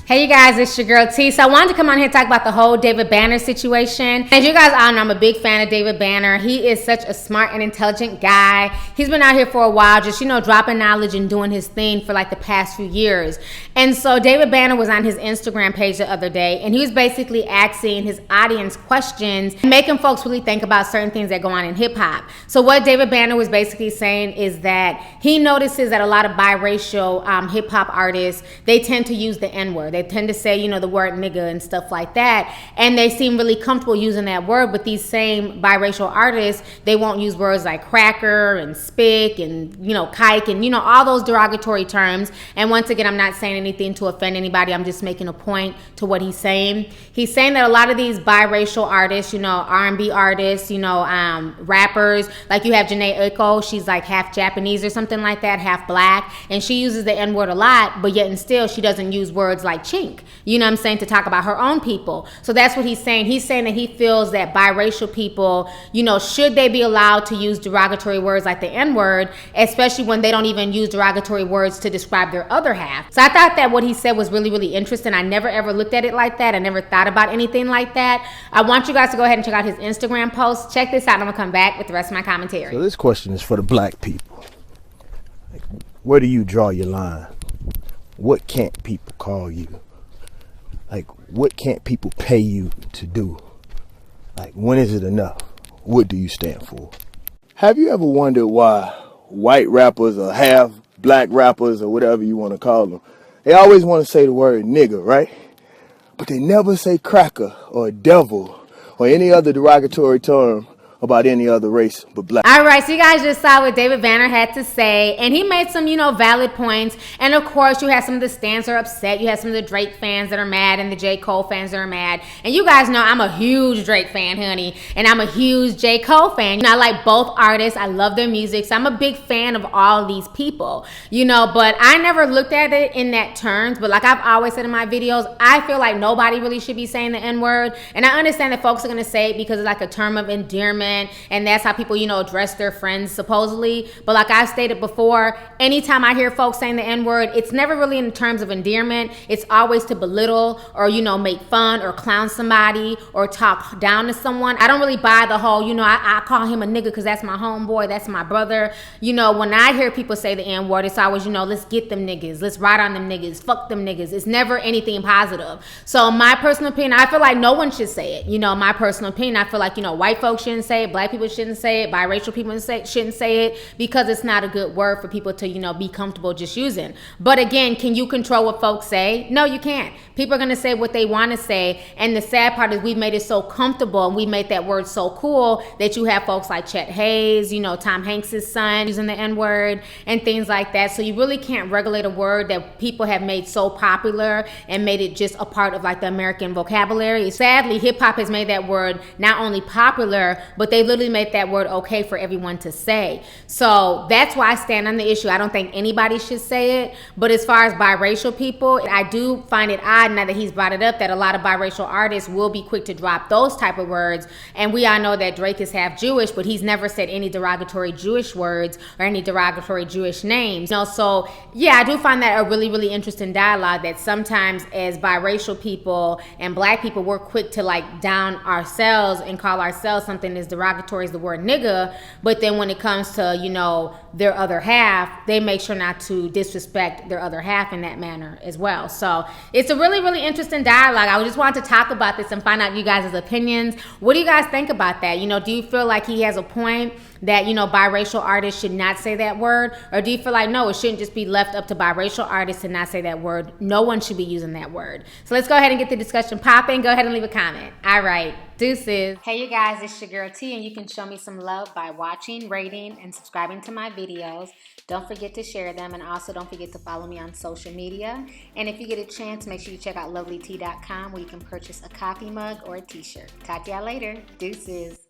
Hey you guys, it's your girl T. So I wanted to come on here and talk about the whole David Banner situation. As you guys all know, I'm a big fan of David Banner. He is such a smart and intelligent guy. He's been out here for a while, just, dropping knowledge and doing his thing for like the past few years. And so David Banner was on his Instagram page the other day, and he was basically asking his audience questions and making folks really think about certain things that go on in hip hop. So what David Banner was basically saying is that he notices that a lot of biracial hip hop artists, they tend to use the N-word. They tend to say, the word nigga and stuff like that. And they seem really comfortable using that word. But these same biracial artists, they won't use words like cracker and spick and, kike and, all those derogatory terms. And once again, I'm not saying anything to offend anybody. I'm just making a point to what he's saying. He's saying that a lot of these biracial artists, R&B artists, rappers, like you have Janae Aiko, she's like half Japanese or something like that, half black. And she uses the N-word a lot, but yet and still she doesn't use words like chink, to talk about her own people. So that's what he's saying. He's saying that he feels that biracial people, should they be allowed to use derogatory words like the N-word, especially when they don't even use derogatory words to describe their other half. So I thought that what he said was really, really interesting. I never ever looked at it like that. I never thought about anything like that. I want you guys to go ahead and check out his Instagram post. Check this out, and I'm gonna come back with the rest of my commentary. So this question is for the black people. Like, where do you draw your line? What can't people call you? Like, what can't people pay you to do? Like, when is it enough? What do you stand for? Have you ever wondered why white rappers or half black rappers or whatever you want to call them, they always want to say the word nigga, right? But they never say cracker or devil or any other derogatory term about any other race but black. All right, so you guys just saw what David Banner had to say, and he made some, valid points. And of course, you have some of the stans that are upset. You have some of the Drake fans that are mad and the J. Cole fans that are mad. And you guys know I'm a huge Drake fan, honey, and I'm a huge J. Cole fan. I like both artists. I love their music, so I'm a big fan of all these people, but I never looked at it in that terms. But like I've always said in my videos, I feel like nobody really should be saying the N-word. And I understand that folks are going to say it because it's like a term of endearment, and that's how people, address their friends supposedly. But like I've stated before, anytime I hear folks saying the N-word, it's never really in terms of endearment. It's always to belittle or, make fun or clown somebody or talk down to someone. I don't really buy the whole, I call him a nigga because that's my homeboy, that's my brother. When I hear people say the N-word, it's always, let's get them niggas, let's ride on them niggas, fuck them niggas. It's never anything positive. So my personal opinion, I feel like no one should say it. My personal opinion, I feel like, white folks shouldn't say it, black people shouldn't say it, biracial people shouldn't say it, because it's not a good word for people to, be comfortable just using. But again, can you control what folks say? No, you can't. People are going to say what they want to say. And the sad part is we've made it so comfortable and we made that word so cool that you have folks like Chet Hayes, Tom Hanks' son using the N-word and things like that. So you really can't regulate a word that people have made so popular and made it just a part of like the American vocabulary. Sadly, hip hop has made that word not only popular, but they literally made that word okay for everyone to say. So that's why I stand on the issue. I don't think anybody should say it. But as far as biracial people, I do find it odd, now that he's brought it up, that a lot of biracial artists will be quick to drop those type of words. And we all know that Drake is half Jewish, but he's never said any derogatory Jewish words or any derogatory Jewish names. So yeah, I do find that a really, really interesting dialogue, that sometimes as biracial people and black people, we're quick to like down ourselves and call ourselves something as derogatory as the word nigga, but then when it comes to, their other half, they make sure not to disrespect their other half in that manner as well. So it's a really, really interesting dialogue. I just wanted to talk about this and find out you guys' opinions. What do you guys think about that? Do you feel like he has a point that, biracial artists should not say that word? Or do you feel like, no, it shouldn't just be left up to biracial artists to not say that word? No one should be using that word. So let's go ahead and get the discussion popping. Go ahead and leave a comment. All right. Deuces. Hey you guys, it's your girl T, and you can show me some love by watching, rating, and subscribing to my videos. Don't forget to share them, and also don't forget to follow me on social media. And if you get a chance, make sure you check out Lovelyti.com, where you can purchase a coffee mug or a t-shirt. Talk to y'all later. Deuces.